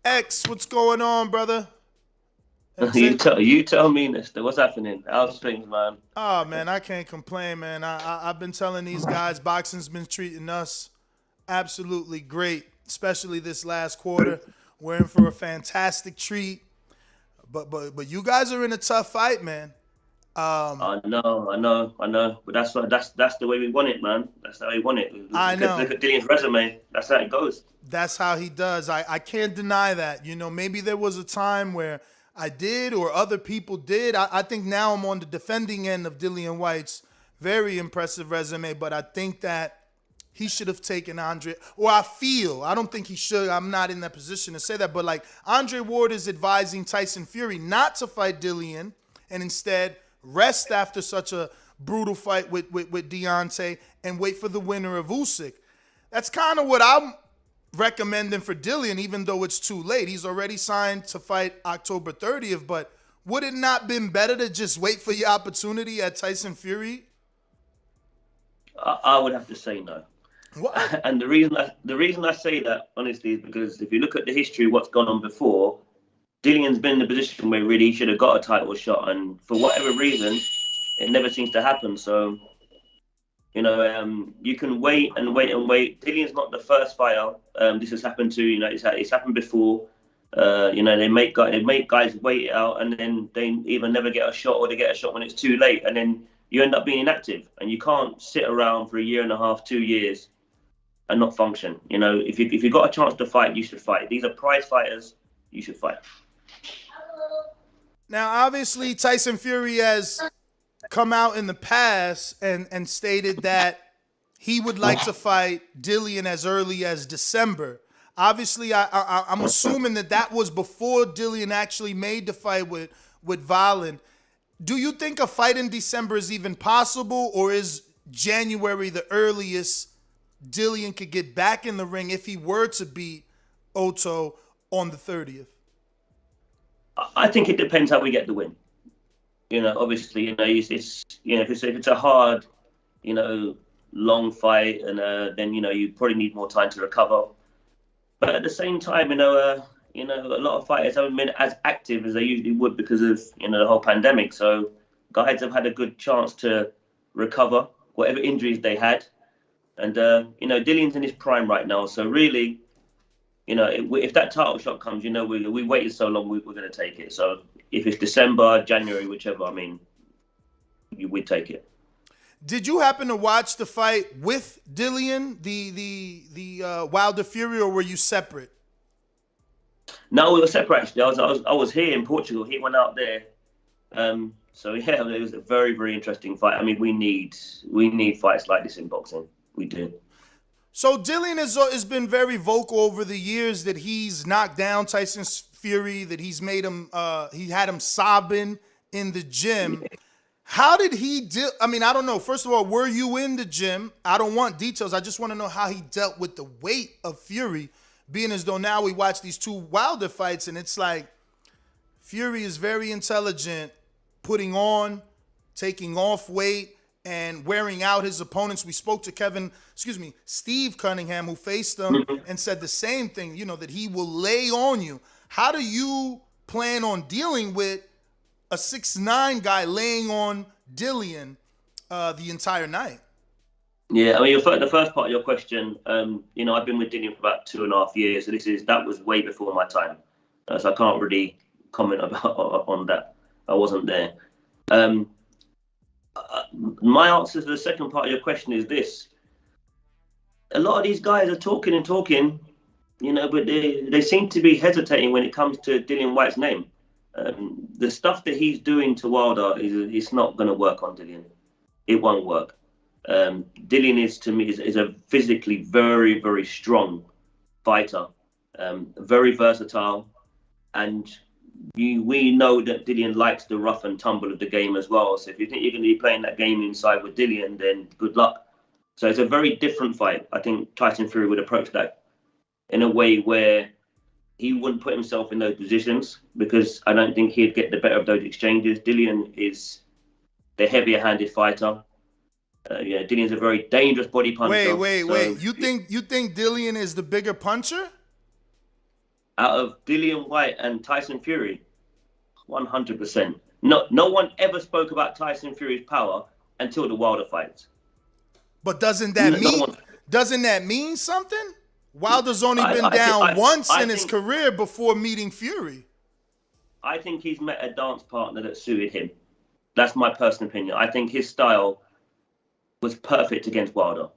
X, what's going on, brother? You XA? tell me, Mister. What's happening? How's things, man? Oh man, I can't complain, man. I've been telling these guys boxing's been treating us absolutely great, especially this last quarter. We're in for a fantastic treat. But you guys are in a tough fight, man. Um, I know. But that's the way we want it, man. That's how we want it. I Look know. at Dillian's resume. That's how it goes. That's how he does. I can't deny that. Maybe there was a time where I did or other people did. I think now I'm on the defending end of Dillian Whyte's very impressive resume, but I think that he should have taken Andre, or I don't think he should. I'm not in that position to say that, but like Andre Ward is advising Tyson Fury not to fight Dillian and instead rest after such a brutal fight with Deontay and wait for the winner of Usyk. That's kind of what I'm recommending for Dillian, even though it's too late. He's already signed to fight October 30th, but would it not been better to just wait for your opportunity at Tyson Fury? I would have to say no. What? And the reason I say that honestly is because if you look at the history of what's gone on before, Dillian's been in a position where really he should have got a title shot, and for whatever reason, it never seems to happen. So you can wait and wait and wait. Dillian's not the first fighter. This has happened to. It's happened before. They make guys wait it out, and then they either never get a shot or they get a shot when it's too late, and then you end up being inactive, and you can't sit around for a year and a half, 2 years, and not function. If you got a chance to fight, you should fight. These are prize fighters. You should fight. Now, obviously, Tyson Fury has come out in the past and stated that he would like to fight Dillian as early as December. Obviously, I'm assuming that was before Dillian actually made the fight with Wallin. Do you think a fight in December is even possible, or is January the earliest Dillian could get back in the ring if he were to beat Otto on the 30th? I think it depends how we get the win. Obviously, if it's a hard, long fight, and then you probably need more time to recover. But at the same time, a lot of fighters haven't been as active as they usually would because of the whole pandemic. So guys have had a good chance to recover whatever injuries they had, and Dillian's in his prime right now. So really, if that title shot comes, we waited so long, we're going to take it. So if it's December, January, whichever, we'd take it. Did you happen to watch the fight with Dillian, the Wilder Fury, or were you separate? No, we were separate actually. I was here in Portugal. He went out there. So yeah, it was a very very interesting fight. We need fights like this in boxing. We do. So Dillian has been very vocal over the years that he's knocked down Tyson Fury, that he had him sobbing in the gym. How did he deal? I don't know. First of all, were you in the gym? I don't want details. I just want to know how he dealt with the weight of Fury, being as though now we watch these two Wilder fights and it's like Fury is very intelligent, putting on, taking off weight, and wearing out his opponents. We spoke to Steve Cunningham, who faced him and said the same thing, that he will lay on you. How do you plan on dealing with a 6'9" guy laying on Dillian the entire night? Yeah, the first part of your question, I've been with Dillian for about 2.5 years, so that was way before my time, so I can't really comment about on that. I wasn't there. My answer to the second part of your question is this: a lot of these guys are talking and talking, but they seem to be hesitating when it comes to Dillian Whyte's name. The stuff that he's doing to Wilder is not going to work on Dillian. It won't work. Dillian is a physically very, very strong fighter, very versatile, and we know that Dillian likes the rough and tumble of the game as well. So if you think you're going to be playing that game inside with Dillian, then good luck. So it's a very different fight. I think Tyson Fury would approach that in a way where he wouldn't put himself in those positions, because I don't think he'd get the better of those exchanges. Dillian is the heavier-handed fighter. Dillian's a very dangerous body puncher. Wait. You think Dillian is the bigger puncher? Out of Dillian Whyte and Tyson Fury, 100%. No one ever spoke about Tyson Fury's power until the Wilder fights. But doesn't No that mean something? Wilder's only been I once in his think, career before meeting Fury. I think he's met a dance partner that suited him. That's my personal opinion. I think his style was perfect against Wilder.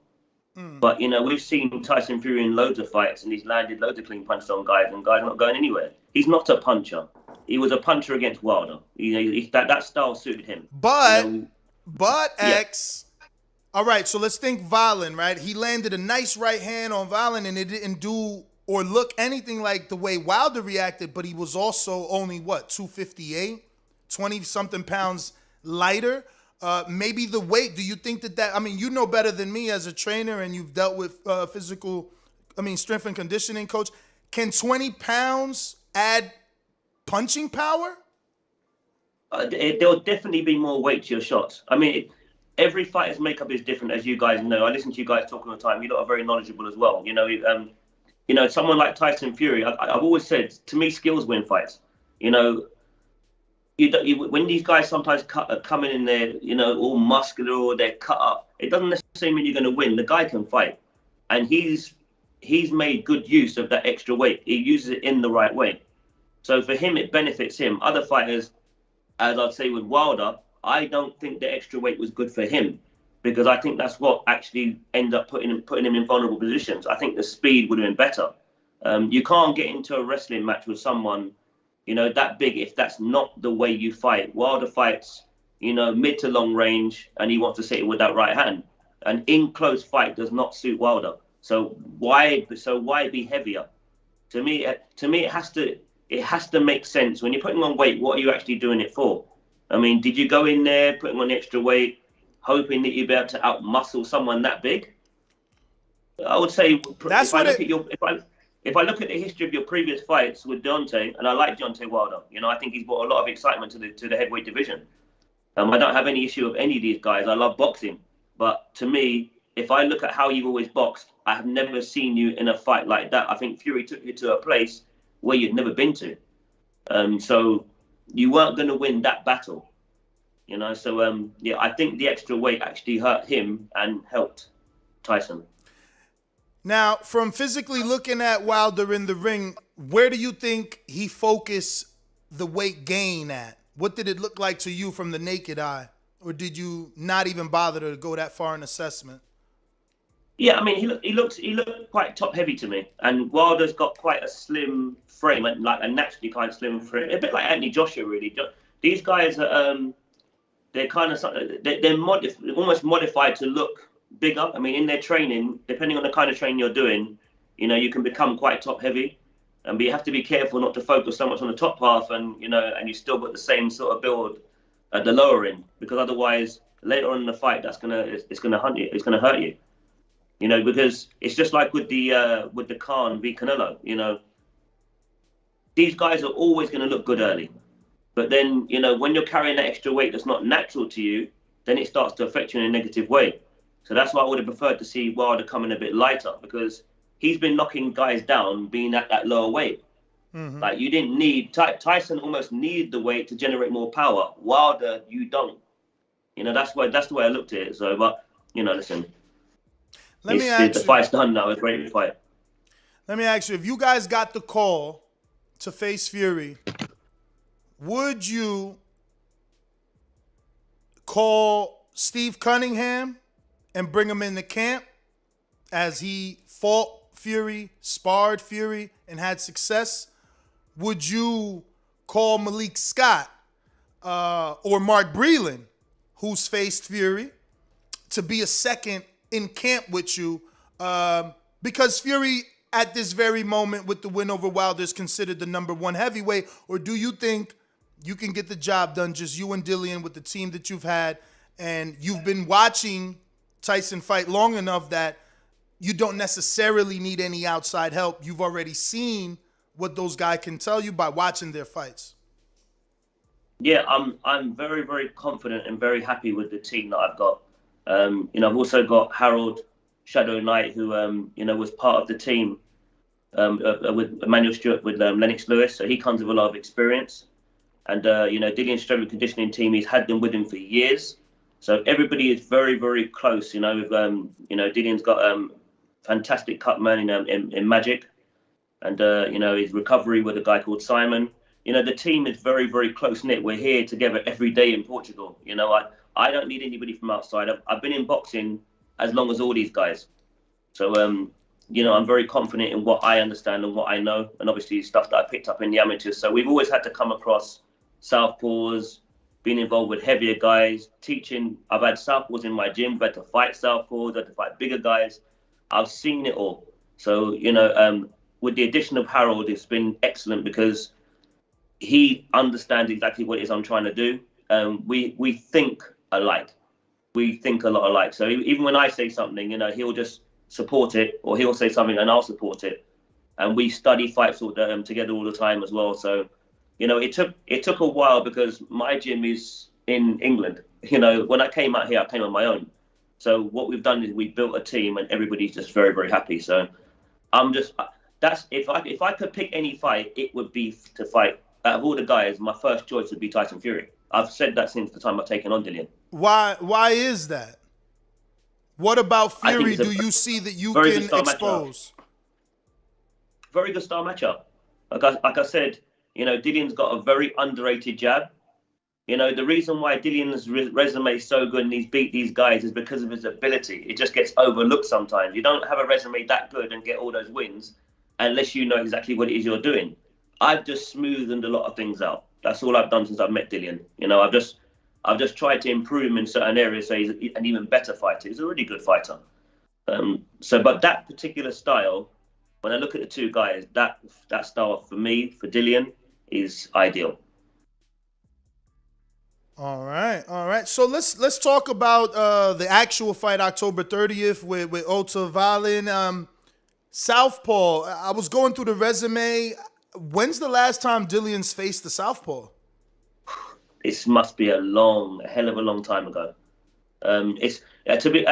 But, we've seen Tyson Fury in loads of fights, and he's landed loads of clean punches on guys, and guys not going anywhere. He's not a puncher. He was a puncher against Wilder. That style suited him. But X. All right, so let's think Wallin, right? He landed a nice right hand on Wallin, and it didn't do or look anything like the way Wilder reacted, but he was also only, 258? 20-something pounds lighter. Maybe the weight, do you think that, I mean, you know better than me as a trainer, and you've dealt with strength and conditioning coach. Can 20 pounds add punching power? There'll definitely be more weight to your shots. I mean, every fighter's makeup is different, as you guys know. I listen to you guys talk all the time. You lot are very knowledgeable as well. Someone like Tyson Fury, I've always said, to me, skills win fights. When these guys sometimes come in there, all muscular or they're cut up, it doesn't necessarily mean you're going to win. The guy can fight, and he's made good use of that extra weight. He uses it in the right way, so for him it benefits him. Other fighters, as I'd say with Wilder, I don't think the extra weight was good for him, because I think that's what actually ended up putting him in vulnerable positions. I think the speed would have been better. You can't get into a wrestling match with someone that big if that's not the way you fight. Wilder fights, mid to long range, and he wants to sit with that right hand. An in close fight does not suit Wilder. So why be heavier? To me, it has to make sense. When you're putting on weight, what are you actually doing it for? I mean, did you go in there putting on extra weight, hoping that you'd be able to outmuscle someone that big? I would say if I look at the history of your previous fights with Deontay, and I like Deontay Wilder, I think he's brought a lot of excitement to the heavyweight division. I don't have any issue with any of these guys. I love boxing. But to me, if I look at how you've always boxed, I have never seen you in a fight like that. I think Fury took you to a place where you'd never been to. So you weren't going to win that battle. So I think the extra weight actually hurt him and helped Tyson. Now, from physically looking at Wilder in the ring, where do you think he focused the weight gain at? What did it look like to you from the naked eye? Or did you not even bother to go that far in assessment? Yeah, I mean, he looked quite top heavy to me. And Wilder's got quite a slim frame, like a naturally kind of slim frame, a bit like Anthony Joshua, really. These guys are, they're kind of, they're almost modified to look bigger. I mean, in their training, depending on the kind of training you're doing, you can become quite top heavy, but you have to be careful not to focus so much on the top half, and you still got the same sort of build at the lower end, because otherwise later on in the fight it's gonna hunt you, it's gonna hurt you. Because it's just like with the Khan v Canelo. These guys are always going to look good early, but then when you're carrying that extra weight that's not natural to you, then it starts to affect you in a negative way. So that's why I would have preferred to see Wilder coming a bit lighter, because he's been knocking guys down being at that lower weight. Mm-hmm. Like, you didn't need Tyson almost needed the weight to generate more power. Wilder, you don't. That's the way I looked at it. So, but listen, the fight's done now. It's ready to fight. Let me ask you: if you guys got the call to face Fury, would you call Steve Cunningham and bring him into camp as he fought Fury, sparred Fury, and had success? Would you call Malik Scott or Mark Breland, who's faced Fury, to be a second in camp with you? Because Fury, at this very moment, with the win over Wilder, is considered the #1 heavyweight? Or do you think you can get the job done, just you and Dillian, with the team that you've had, and you've been watching Tyson fight long enough that you don't necessarily need any outside help? You've already seen what those guys can tell you by watching their fights. Yeah, I'm very, very confident and very happy with the team that I've got. I've also got Harold Shadow Knight, who was part of the team with Emmanuel Stewart, with Lennox Lewis. So he comes with a lot of experience. And, Dillian's strength and conditioning team, he's had them with him for years. So everybody is very, very close. With, Dillian's got fantastic cut man in Magic. And, his recovery with a guy called Simon. The team is very, very close-knit. We're here together every day in Portugal. I don't need anybody from outside. I've been in boxing as long as all these guys. So, I'm very confident in what I understand and what I know. And obviously stuff that I picked up in the amateurs. So we've always had to come across southpaws, being involved with heavier guys, teaching. I've had southpaws in my gym. I've had to fight southpaws, I've had to fight bigger guys. I've seen it all. So, with the addition of Harold, it's been excellent because he understands exactly what it is I'm trying to do. We think alike. We think a lot alike. So even when I say something, he'll just support it, or he'll say something and I'll support it. And we study fights together all the time as well. So, it took a while because my gym is in England. When I came out here, I came on my own. So what we've done is we built a team and everybody's just very, very happy. So if I could pick any fight, it would be to fight. Out of all the guys, my first choice would be Tyson Fury. I've said that since the time I've taken on Dillian. Why is that? What about Fury do you see that you can expose? Very good style matchup. Like I said, Dillian's got a very underrated jab. The reason why Dillian's resume is so good and he's beat these guys is because of his ability. It just gets overlooked sometimes. You don't have a resume that good and get all those wins unless you know exactly what it is you're doing. I've just smoothened a lot of things out. That's all I've done since I've met Dillian. I've just tried to improve him in certain areas so he's an even better fighter. He's a really good fighter. But that particular style, when I look at the two guys, that style for me, for Dillian, is ideal. All right. So let's talk about the actual fight, October 30th with Ota Wallin. Southpaw. I was going through the resume. When's the last time Dillian's faced the Southpaw? This must be a hell of a long time ago. To be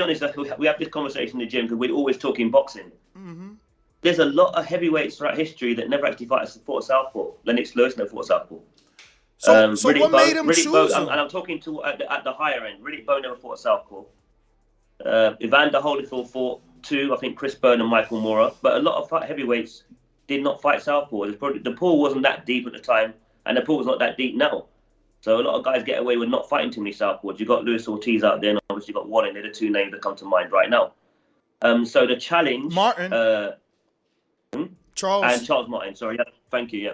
honest, we have this conversation in the gym because we're always talking boxing. Mm-hmm. There's a lot of heavyweights throughout history that never actually fought a southpaw. Lennox Lewis never fought a southpaw. So what made him choose him? And I'm talking to at the higher end. Riddick Bowe never fought a southpaw. Evander Holyfield fought two. I think Chris Byrne and Michael Moorer. But a lot of heavyweights did not fight southpaw. The pool wasn't that deep at the time, and the pool was not that deep now. So a lot of guys get away with not fighting too many southpaws. You got Luis Ortiz out there, and obviously you got Wallin. They're the two names that come to mind right now. So the challenge, Martin, Charles Martin. Sorry, thank you. Yeah.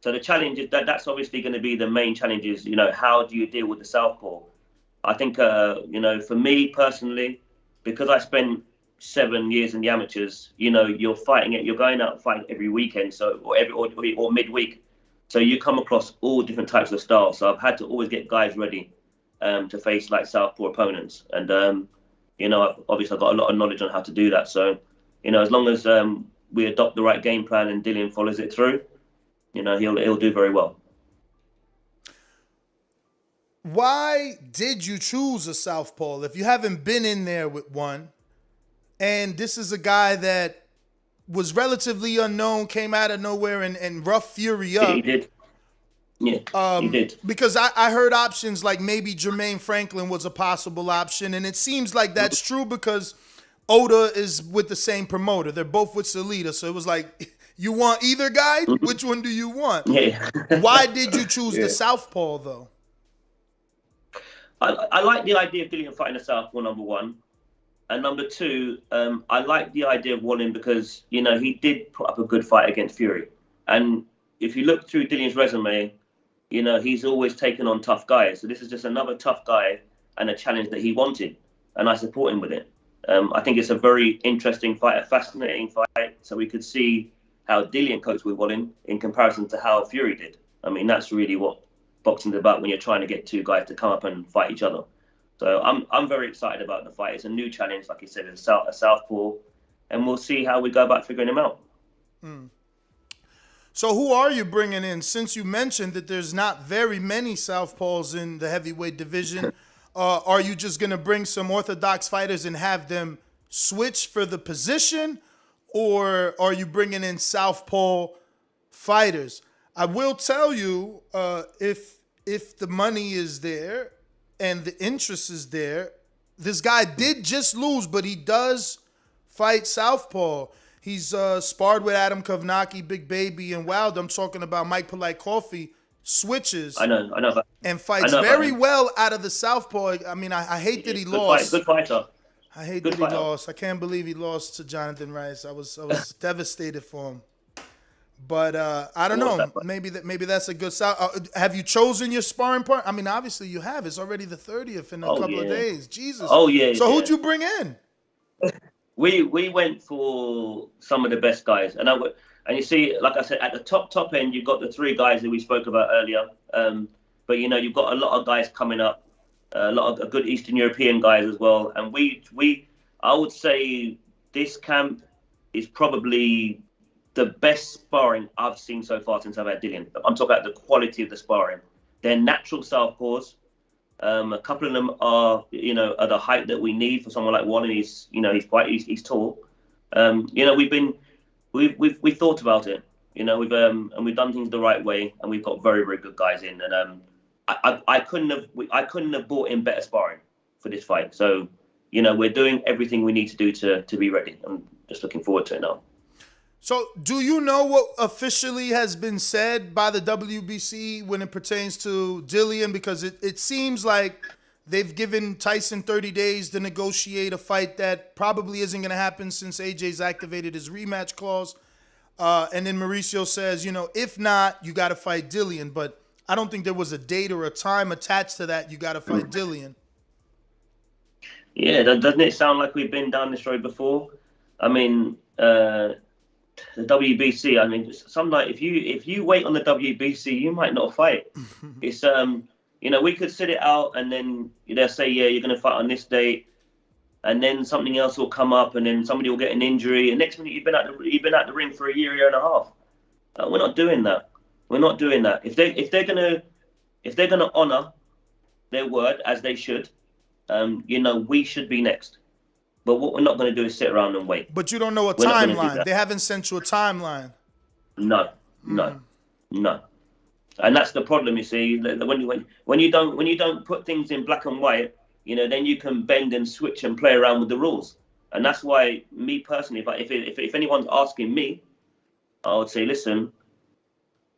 So the challenge is that's obviously going to be the main challenge. Is how do you deal with the southpaw? I think for me personally, because I spent 7 years in the amateurs, you're fighting it. You're going out fighting every weekend, or midweek. So you come across all different types of styles. So I've had to always get guys ready to face like southpaw opponents, and I've got a lot of knowledge on how to do that. So as long as we adopt the right game plan and Dillian follows it through, he'll do very well. Why did you choose a southpaw if you haven't been in there with one? And this is a guy that was relatively unknown, came out of nowhere and rough Fury up. Yeah, he did. Yeah, he did. Because I heard options like maybe Jermaine Franklin was a possible option, and it seems like that's true because Ota is with the same promoter. They're both with Salida, so it was like, you want either guy? Which one do you want? Yeah. Why did you choose the southpaw, though? I like the idea of Dillian fighting a southpaw, number one. And number two, I like the idea of Wallin because, he did put up a good fight against Fury. And if you look through Dillian's resume, he's always taken on tough guys. So this is just another tough guy and a challenge that he wanted. And I support him with it. I think it's a very interesting fight, a fascinating fight. So we could see how Dillian copes with Wallin in comparison to how Fury did. I mean, that's really what boxing's about when you're trying to get two guys to come up and fight each other. So I'm very excited about the fight. It's a new challenge, like you said, it's a southpaw, and we'll see how we go about figuring him out. So who are you bringing in? Since you mentioned that there's not very many southpaws in the heavyweight division, are you just going to bring some orthodox fighters and have them switch for the position? or are you bringing in southpaw fighters? I will tell you, if the money is there and the interest is there, this guy did just lose, but he does fight southpaw. He's sparred with Adam Kovnacki, Big Baby, and Wilder. I'm talking about Mike Polite Coffee. Switches. I know. And fights very well out of the southpaw. I mean, I hate that he lost. Good fighter. I hate that he lost. I can't believe he lost to Jonathan Rice. I was devastated for him. But I don't know. Maybe that's a good south. Have you chosen your sparring partner? I mean, obviously you have. It's already the 30th in a couple of days. Jesus. Oh yeah. So who'd you bring in? We went for some of the best guys, and you see, like I said, at the top end, you've got the 3 guys that we spoke about earlier. But you've got a lot of guys coming up, a lot of good Eastern European guys as well. And I would say this camp is probably the best sparring I've seen so far since I've had Dillian. I'm talking about the quality of the sparring. They're natural southpaws. A couple of them are, at the height that we need for someone like Wallin. He's tall. We've thought about it. We've done things the right way, and we've got very, very good guys in. And I couldn't have brought in better sparring for this fight. So, we're doing everything we need to do to be ready. I'm just looking forward to it now. So, do you know what officially has been said by the WBC when it pertains to Dillian? Because it seems like they've given Tyson 30 days to negotiate a fight that probably isn't going to happen since AJ's activated his rematch clause. And then Mauricio says, if not, you got to fight Dillian. But I don't think there was a date or a time attached to that. You got to fight Dillian. Yeah, doesn't it sound like we've been down this road before? I mean, the WBC. I mean, some night if you wait on the WBC, you might not fight. It's we could sit it out, and then they'll say, yeah, you're going to fight on this date, and then something else will come up, and then somebody will get an injury, and next minute you've been at the ring for a year and a half. We're not doing that. We're not doing that. If they're gonna honor their word as they should, we should be next. But what we're not going to do is sit around and wait. But you don't know a timeline. They haven't sent you a timeline. No. And that's the problem, you see. When you don't put things in black and white, then you can bend and switch and play around with the rules. And that's why, me personally, if anyone's asking me, I would say, listen,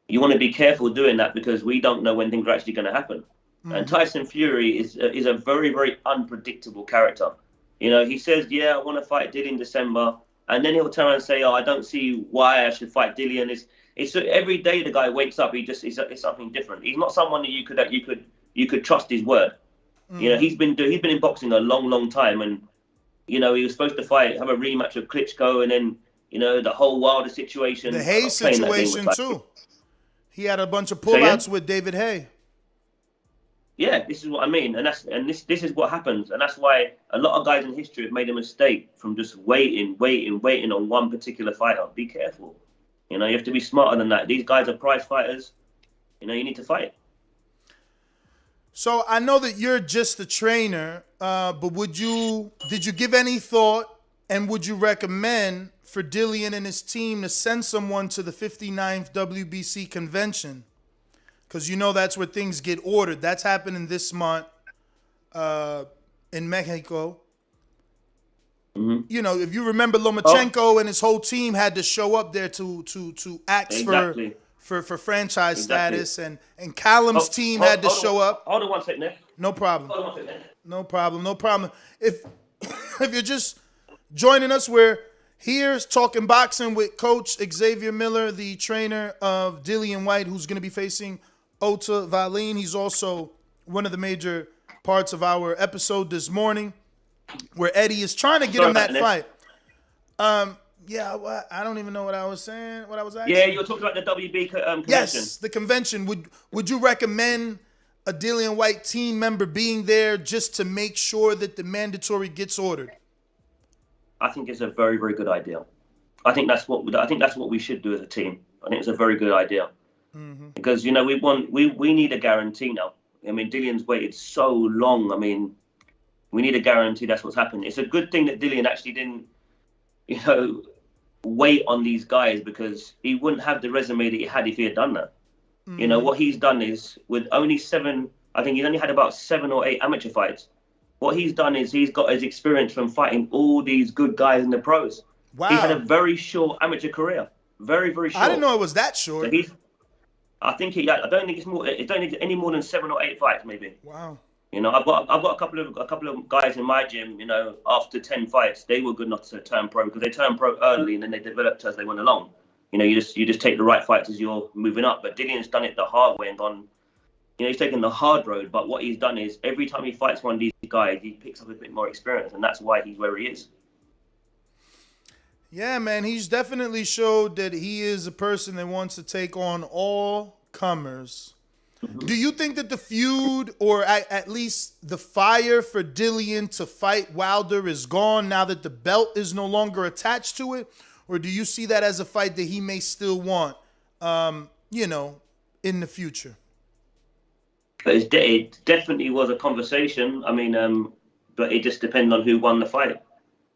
you want to be careful doing that, because we don't know when things are actually going to happen. Mm-hmm. And Tyson Fury is a very, very unpredictable character. He says, yeah, I want to fight Dillian in December. And then he'll turn around and say, oh, I don't see why I should fight Dillian. It's every day the guy wakes up, it's something different. He's not someone that you could trust his word. Mm. He's been in boxing a long, long time. And, he was supposed to have a rematch with Klitschko, and then, the whole Wilder situation. The Hay situation too. He had a bunch of pullouts with David Hay. Yeah, this is what I mean, and this is what happens, and that's why a lot of guys in history have made a mistake from just waiting on one particular fighter. Be careful, you have to be smarter than that. These guys are prize fighters. You need to fight. So I know that you're just a trainer, but did you give any thought, and would you recommend for Dillian and his team to send someone to the 59th WBC convention? Because that's where things get ordered. That's happening this month in Mexico. Mm-hmm. If you remember, Lomachenko and his whole team had to show up there to ask for franchise status, and Callum's team had to show up. Hold on one second there. No problem. No problem. If you're just joining us, we're here talking boxing with Coach Xavier Miller, the trainer of Dillian Whyte, who's going to be facing Ota Wallin. He's also one of the major parts of our episode this morning, where Eddie is trying to get him that fight. I don't even know what I was saying. What I was asking. Yeah, you were talking about the WB convention. Yes, the convention. Would you recommend a Dillian Whyte team member being there just to make sure that the mandatory gets ordered? I think it's a very, very good idea. I think that's what we should do as a team. I think it's a very good idea. Mm-hmm. Because we need a guarantee now. I mean, Dillian's waited so long. I mean, we need a guarantee that's what's happened. It's a good thing that Dillian actually didn't, weight on these guys because he wouldn't have the resume that he had if he had done that. You know, what he's done is with only 7, I think he's only had about 7 or 8 amateur fights. What he's done is he's got his experience from fighting all these good guys in the pros. Wow. He had a very short amateur career. Very, very short. I didn't know it was that short. So I don't think it's more. I don't think it's any more than 7 or 8 fights, maybe. Wow. You know, I've got a couple of guys in my gym. You know, after 10 fights, they were good enough to turn pro because they turned pro early and then they developed as they went along. You know, you just take the right fights as you're moving up. But Dillian's done it the hard way and gone. You know, he's taken the hard road. But what he's done is every time he fights one of these guys, he picks up a bit more experience, and that's why he's where he is. Yeah, man, he's definitely showed that he is a person that wants to take on all comers. Do you think that the feud, or at least the fire for Dillian to fight Wilder, is gone now that the belt is no longer attached to it? Or do you see that as a fight that he may still want, you know, in the future? It definitely was a conversation. I mean, but it just depends on who won the fight.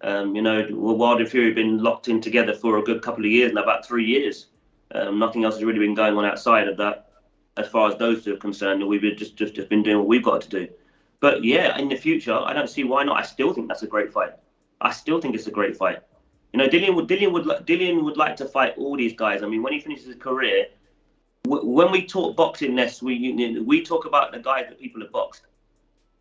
You know, Wilder and Fury have been locked in together for a good couple of years, now about 3 years. Nothing else has really been going on outside of that, as far as those two are concerned. And we've just been doing what we've got to do. But yeah, in the future, I don't see why not. I still think that's a great fight. I still think it's a great fight. You know, Dillian would like to fight all these guys. I mean, when he finishes his career, when we talk boxing, Ness, we talk about the guys that people have boxed.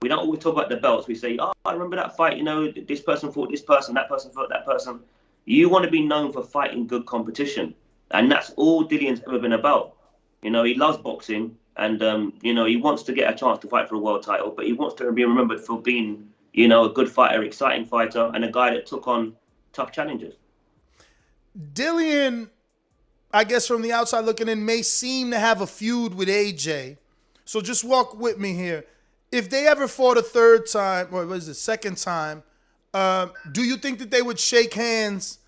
We don't always talk about the belts. We say, oh, I remember that fight. You know, this person fought this person, that person fought that person. You want to be known for fighting good competition. And that's all Dillian's ever been about. You know, he loves boxing and, you know, he wants to get a chance to fight for a world title, but he wants to be remembered for being, you know, a good fighter, exciting fighter, and a guy that took on tough challenges. Dillian, I guess from the outside looking in, may seem to have a feud with AJ. So just walk with me here. If they ever fought a third time, or was it second time, do you think that they would shake hands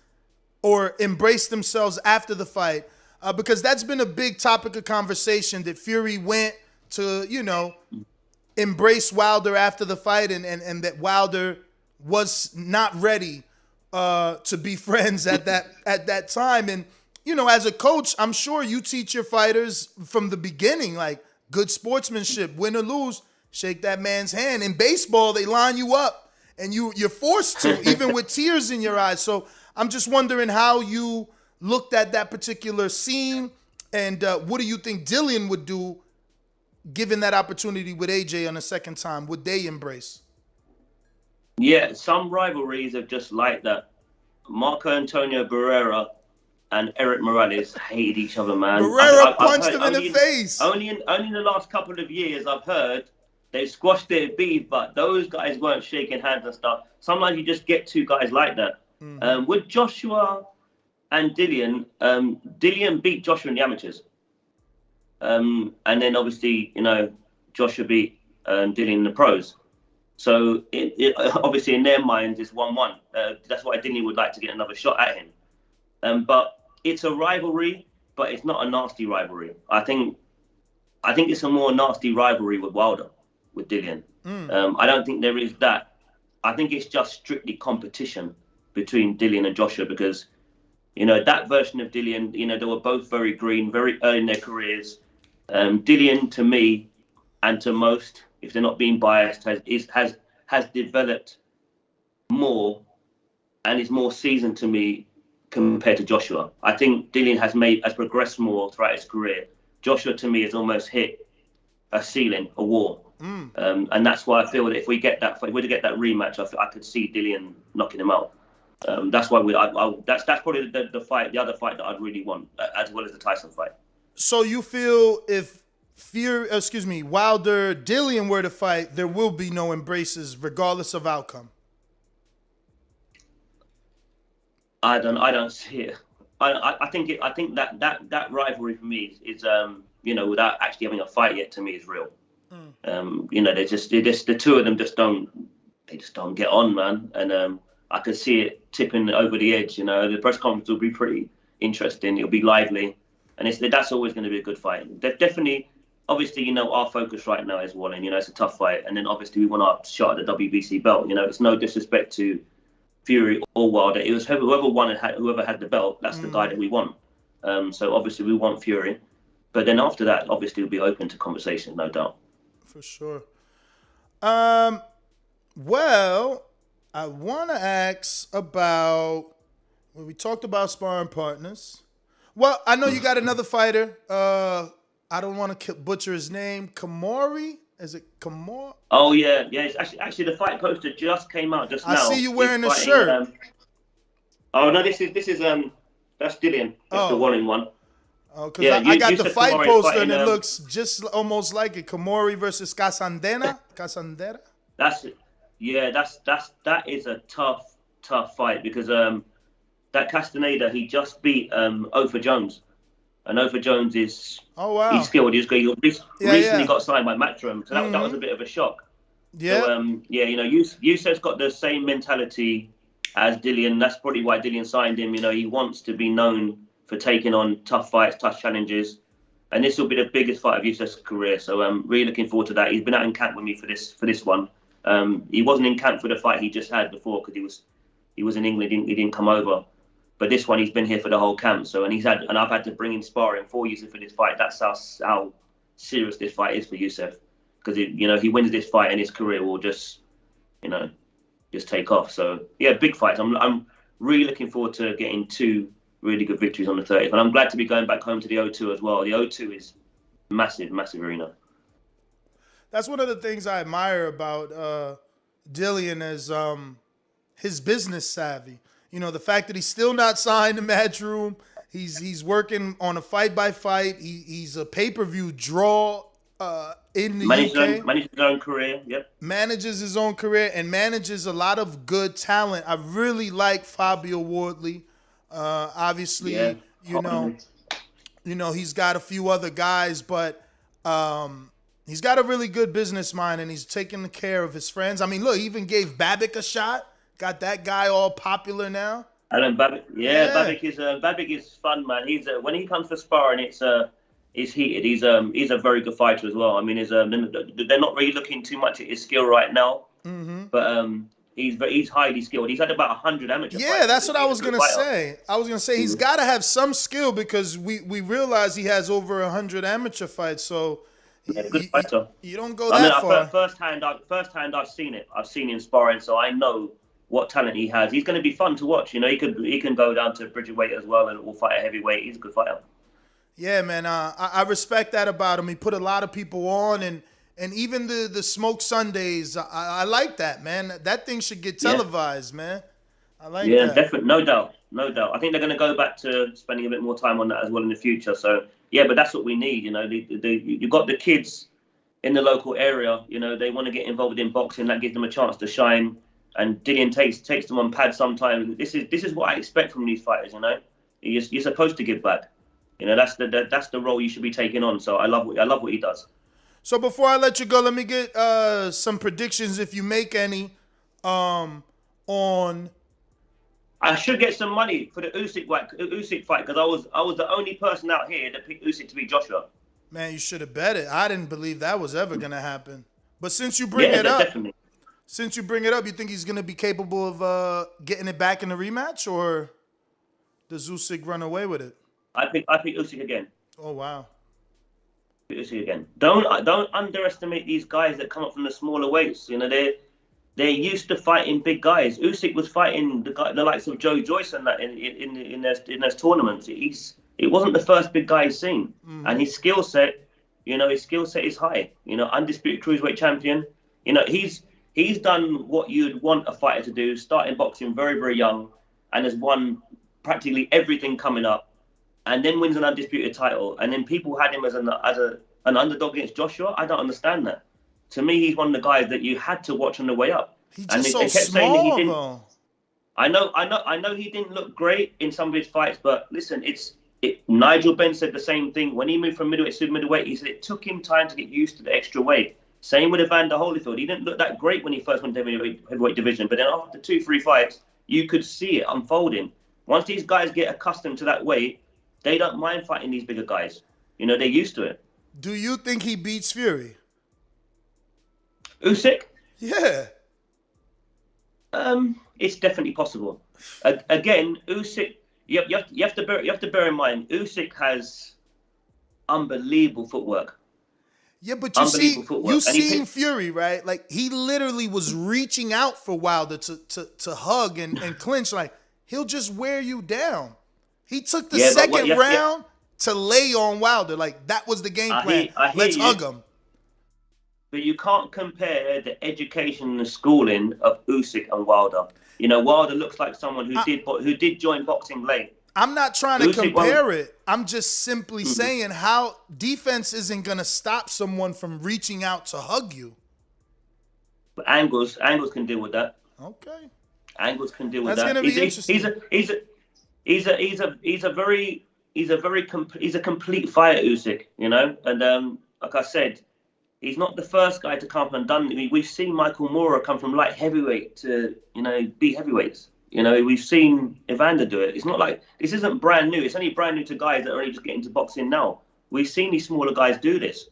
or embrace themselves after the fight? Because that's been a big topic of conversation, that Fury went to, you know, embrace Wilder after the fight, and that Wilder was not ready to be friends at that time. And, you know, as a coach, I'm sure you teach your fighters from the beginning, like, good sportsmanship, win or lose, shake that man's hand. In baseball, they line you up, and you're forced to, even with tears in your eyes. So I'm just wondering how you looked at that particular scene, and what do you think Dillian would do given that opportunity with AJ on a second time? Would they embrace? Yeah, some rivalries are just like that. Marco Antonio Barrera and Eric Morales hated each other, man. Barrera punched him in the face. Only in the last couple of years, I've heard they squashed their beef, but those guys weren't shaking hands and stuff. Sometimes you just get two guys like that. Mm-hmm. With Joshua and Dillian, Dillian beat Joshua in the amateurs. And then obviously, you know, Joshua beat Dillian in the pros. So it obviously in their minds it's 1-1. That's why Dillian would like to get another shot at him. But it's a rivalry, but it's not a nasty rivalry. I think it's a more nasty rivalry with Wilder, with Dillian. I don't think there is that. I think it's just strictly competition between Dillian and Joshua, because, you know, that version of Dillian, you know, they were both very green, very early in their careers. Dillian, to me, and to most, if they're not being biased, has developed more and is more seasoned to me compared to Joshua. I think Dillian has progressed more throughout his career. Joshua, to me, has almost hit a ceiling, a wall. And that's why I feel that if we get that rematch, I could see Dillian knocking him out. That's why that's probably the other fight that I'd really want, as well as the Tyson fight. So you feel if Wilder Dillian were to fight, there will be no embraces regardless of outcome? I don't see it. I think that rivalry for me is you know, without actually having a fight yet, to me is real. You know, the two of them just don't get on, man. And I could see it tipping over the edge. You know, the press conference will be pretty interesting. It'll be lively, and that's always going to be a good fight. Definitely, obviously, you know, our focus right now is Wallin. You know, it's a tough fight, and then obviously we want our shot at the WBC belt. You know, it's no disrespect to Fury or Wilder. It was whoever won and whoever had the belt. That's the guy that we want. So obviously we want Fury, but then after that, obviously we'll be open to conversation, no doubt. For sure. Well, I want to ask about when we talked about sparring partners. Well, I know you got another fighter. I don't want to butcher his name. Kamori? Is it Kamori? Oh yeah. It's actually the fight poster just came out just now. I see you wearing a shirt. Oh no, this is that's Dillian. That's the Wallin one. Oh, because I got the fight poster and it looks just almost like it. Kamori versus Casandera. That is a tough fight because that Castaneda, he just beat Ofer Jones. And Ofer Jones is he's skilled. He recently got signed by Matchroom, so that was a bit of a shock. Yeah. So, Yusef's got the same mentality as Dillian. That's probably why Dillian signed him. He wants to be known for taking on tough fights, tough challenges. And this will be the biggest fight of Yusef's career. So I'm really looking forward to that. He's been out in camp with me for this one. He wasn't in camp for the fight he just had before because he was in England. He didn't come over. But this one, he's been here for the whole camp. So, and I've had to bring in sparring for Yusef for this fight. That's how serious this fight is for Yusef. Because he wins this fight and his career will just take off. So yeah, big fights. I'm really looking forward to getting 2 really good victories on the 30th. And I'm glad to be going back home to the O2 as well. The O2 is massive arena. That's one of the things I admire about Dillian is his business savvy. The fact that he's still not signed to Matchroom. He's working on a fight by fight. He's a pay-per-view draw in the UK. Manages his own career. Yep. Manages his own career and manages a lot of good talent. I really like Fabio Wardley. Obviously, he's got a few other guys, but he's got a really good business mind and he's taking care of his friends. I mean, look, he even gave Babbitt a shot. Got that guy all popular now. Alan Babbitt, Babbitt is fun, man. He's when he comes for sparring, it's heated. He's a very good fighter as well. I mean, they're not really looking too much at his skill right now, but he's highly skilled. He's had about 100 amateur fights. Yeah, that's what I was gonna say. He's got to have some skill because we realize he has over 100 amateur fights. So good fighter. You don't go that far. Firsthand, I've seen it. I've seen him sparring, so I know what talent he has. He's going to be fun to watch. He can go down to Bridgerweight as well and will fight a heavyweight. He's a good fighter. Yeah, man. I respect that about him. He put a lot of people on, and even the Smoke Sundays. I like that, man. That thing should get televised, man. I like that. Yeah, definitely. No doubt. I think they're going to go back to spending a bit more time on that as well in the future. So yeah, but that's what we need. You've got the kids in the local area. They want to get involved in boxing. That gives them a chance to shine. And Dillian takes them on pad sometimes. This is what I expect from these fighters. You're supposed to give back. That's the role you should be taking on. So I love what he does. So before I let you go, let me get some predictions, if you make any, on. I should get some money for the Usyk fight because I was the only person out here that picked Usyk to beat Joshua. Man, you should have bet it. I didn't believe that was ever gonna happen. But since you bring it up. Definitely. Since you bring it up, you think he's going to be capable of getting it back in the rematch, or does Usyk run away with it? I pick Usyk again. Oh, wow. Usyk again. Don't underestimate these guys that come up from the smaller weights. They're used to fighting big guys. Usyk was fighting the likes of Joe Joyce and that in their tournaments. It wasn't the first big guy he's seen, and his skill set, is high. Undisputed cruiserweight champion. He's done what you'd want a fighter to do, starting boxing very, very young, and has won practically everything coming up, and then wins an undisputed title. And then people had him as an underdog against Joshua. I don't understand that. To me, he's one of the guys that you had to watch on the way up. He's just so small, though. I know he didn't look great in some of his fights, but listen, Nigel Benn said the same thing. When he moved from middleweight to middleweight, he said it took him time to get used to the extra weight. Same with Evander Holyfield. He didn't look that great when he first went to the heavyweight division, but then after 2-3 fights, you could see it unfolding. Once these guys get accustomed to that weight, they don't mind fighting these bigger guys. They're used to it. Do you think he beats Fury? Usyk? Yeah. It's definitely possible. Again, Usyk. You have to bear in mind, Usyk has unbelievable footwork. Yeah, but Unbelievable you footwork, and he seen picked. Fury, right? Like he literally was reaching out for Wilder to hug and clinch. Like he'll just wear you down. He took the Yeah, but what? second Yeah. round to lay on Wilder. Like that was the game plan. I hear Let's hug you, him. but you can't compare the education and the schooling of Usyk and Wilder. Wilder looks like someone who did join boxing late. I'm not trying to Usyk won't. compare it. I'm just simply saying how defense isn't gonna stop someone from reaching out to hug you. But angles can deal with that. Okay, Angles can deal with that's that. gonna be interesting. He's a complete fighter, Usyk. And like I said, he's not the first guy to come up and done. We've seen Michael Moorer come from light heavyweight to be heavyweights. We've seen Evander do it. It's not like this isn't brand new. It's only brand new to guys that are only just getting into boxing now. We've seen these smaller guys do this,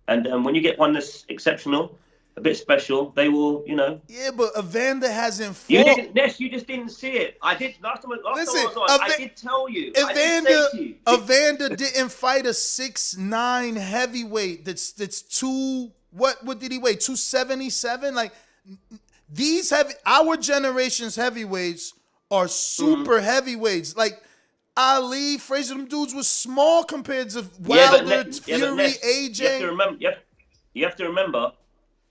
and when you get one that's exceptional, a bit special, they will. Yeah, but Evander hasn't fought. You didn't, Ness. You just didn't see it. I did last time. Listen, I was on. I did tell you. Evander didn't fight a 6'9" heavyweight. That's two. What did he weigh? 277. Like these our generation's heavyweights are super heavyweights. Like Ali, Frazier, them dudes were small compared to Wilder, Fury, AJ. You have to remember. You have to remember.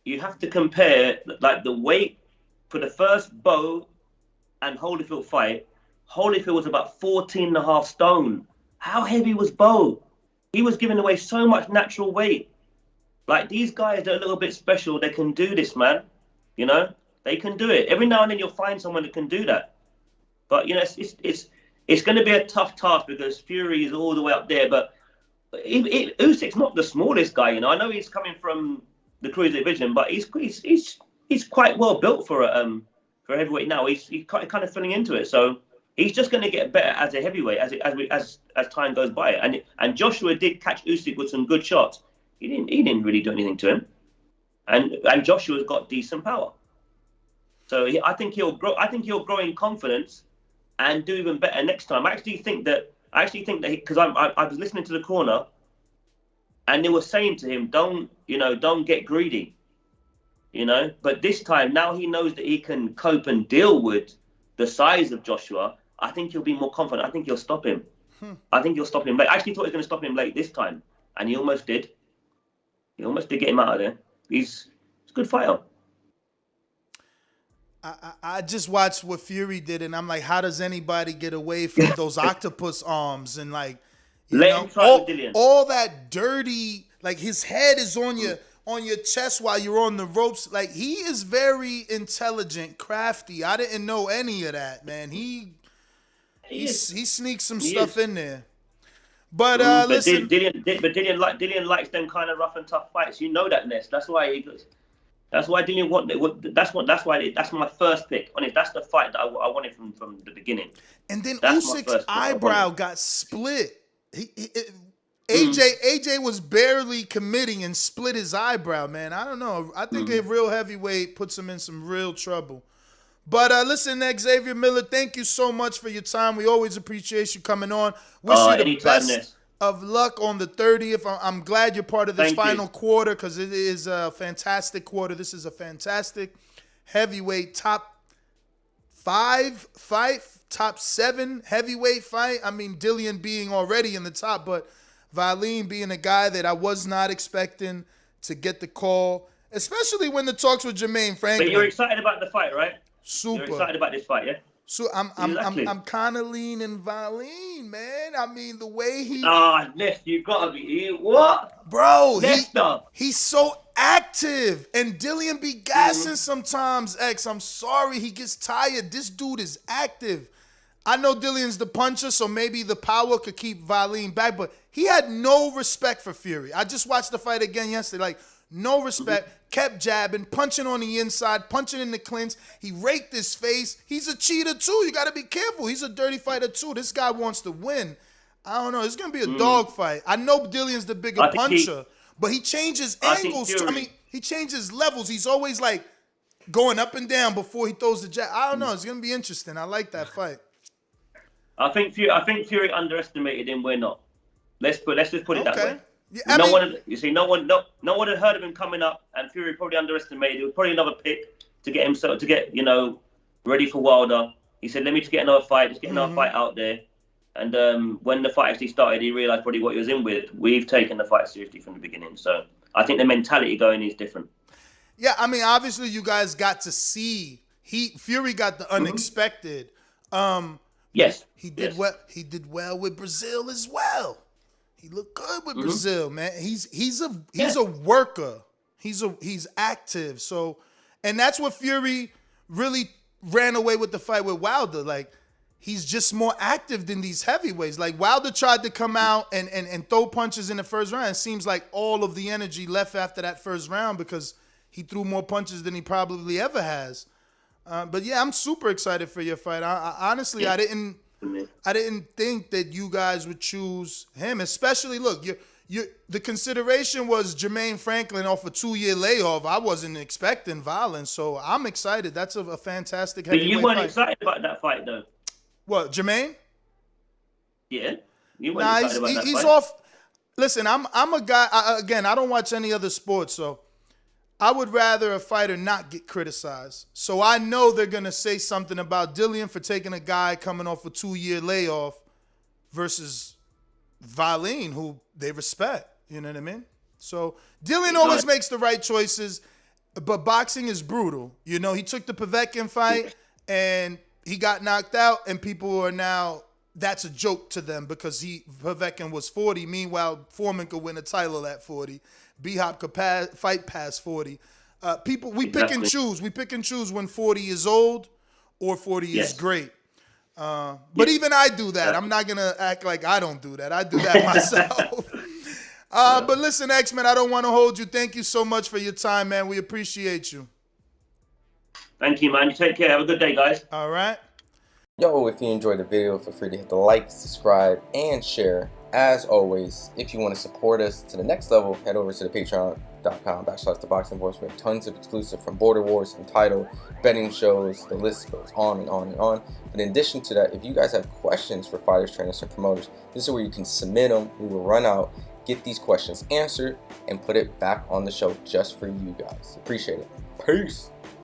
You have to compare like the weight for the first Bowe and Holyfield fight. Holyfield was about 14 and a half stone. How heavy was Bowe? He was giving away so much natural weight. Like these guys are a little bit special. They can do this, man. They can do it. Every now and then you'll find someone that can do that. But it's going to be a tough task because Fury is all the way up there. But Usyk's not the smallest guy. I know he's coming from the cruiser division, but he's quite well built for a heavyweight now. He's kind of filling into it, so he's just going to get better as a heavyweight as time goes by. And Joshua did catch Usyk with some good shots. He didn't really do anything to him, and Joshua's got decent power. So I think he'll grow. I think he'll grow in confidence and do even better next time. I actually think that because I was listening to the corner. And they were saying to him, don't get greedy, But this time, now he knows that he can cope and deal with the size of Joshua. I think he'll be more confident. I think he'll stop him. I think he'll stop him late. I actually thought he was going to stop him late this time. And he almost did. He almost did get him out of there. He's a good fighter. I just watched what Fury did, and I'm like, how does anybody get away from those octopus arms and like, all that dirty, like his head is on your chest while you're on the ropes. Like he is very intelligent, crafty. I didn't know any of that, man. He sneaks some stuff in there. But listen, Dillian likes them kind of rough and tough fights. You know that, Ness. That's why Dillian that's my first pick on it. That's the fight that I wanted from the beginning. And then Usyk's eyebrow got split. AJ was barely committing and split his eyebrow, man. I don't know. I think a real heavyweight puts him in some real trouble. But listen, Xavier Miller, thank you so much for your time. We always appreciate you coming on. Wish you the best of luck on the 30th. I'm glad you're part of this final quarter because it is a fantastic quarter. This is a fantastic heavyweight top 5 fight, top 7 heavyweight fight. I mean, Dillian being already in the top, but Wallin being a guy that I was not expecting to get the call, especially when the talks with Jermaine Franklin. But you're excited about the fight, right? Super. You're excited about this fight, yeah? So I'm kind of leaning Wallin, man. I mean, the way he... Ness, you gotta be... What? Bro, he's so active. And Dillian be gassing sometimes, X. I'm sorry, he gets tired. This dude is active. I know Dillian's the puncher, so maybe the power could keep Wallin back, but he had no respect for Fury. I just watched the fight again yesterday. Like, no respect. Kept jabbing, punching on the inside, punching in the clinch. He raked his face. He's a cheater, too. You got to be careful. He's a dirty fighter, too. This guy wants to win. I don't know. It's going to be a dog fight. I know Dillian's the bigger puncher, but he changes angles. He changes levels. He's always like going up and down before he throws the jab. I don't know. It's gonna be interesting. I like that fight. I think Fury underestimated him. We're not. Let's just put it that way. Yeah, no one had heard of him coming up, and Fury probably underestimated. It was probably another pick to get him ready for Wilder. He said, "Let me just get another fight, another fight out there." And when the fight actually started, he realized probably what he was in with. We've taken the fight seriously from the beginning, so I think the mentality going is different. Yeah, I mean, obviously, you guys got to see Fury got the unexpected. Yes, he did well. He did well with Brazil as well. He looked good with Brazil, man. He's a worker. He's active. So, and that's what Fury really ran away with the fight with Wilder. Like, he's just more active than these heavyweights. Like, Wilder tried to come out and throw punches in the first round. It seems like all of the energy left after that first round because he threw more punches than he probably ever has. But yeah, I'm super excited for your fight. I honestly, I didn't think that you guys would choose him. Especially, look, the consideration was Jermaine Franklin off a 2-year layoff. I wasn't expecting violence, so I'm excited. That's a fantastic heavyweight fight. But you weren't excited about that fight, though. What, Jermaine? Yeah, you weren't excited about that fight. He's off. Listen, I'm a guy. I don't watch any other sports, so I would rather a fighter not get criticized. So I know they're going to say something about Dillian for taking a guy coming off a 2-year layoff versus Wallin, who they respect. You know what I mean? So Dillian always makes the right choices, but boxing is brutal. You know, he took the Povetkin fight and he got knocked out, and people are now, that's a joke to them because Povetkin was 40. Meanwhile, Foreman could win a title at 40. B-Hop could fight past 40. Pick and choose. We pick and choose when 40 is old or 40 is great. But even I do that. I'm not going to act like I don't do that. I do that myself. But listen, X-Men, I don't want to hold you. Thank you so much for your time, man. We appreciate you. Thank you, man. You take care. Have a good day, guys. All right. Yo, if you enjoyed the video, feel free to hit the like, subscribe, and share. As always, if you want to support us to the next level, head over to the patreon.com/ThaBoxingVoice. We have tons of exclusive from Border Wars, Entitled, betting shows, the list goes on and on and on. But in addition to that, if you guys have questions for fighters, trainers, and promoters, this is where you can submit them. We will run out, get these questions answered, and put it back on the show just for you guys. Appreciate it. Peace.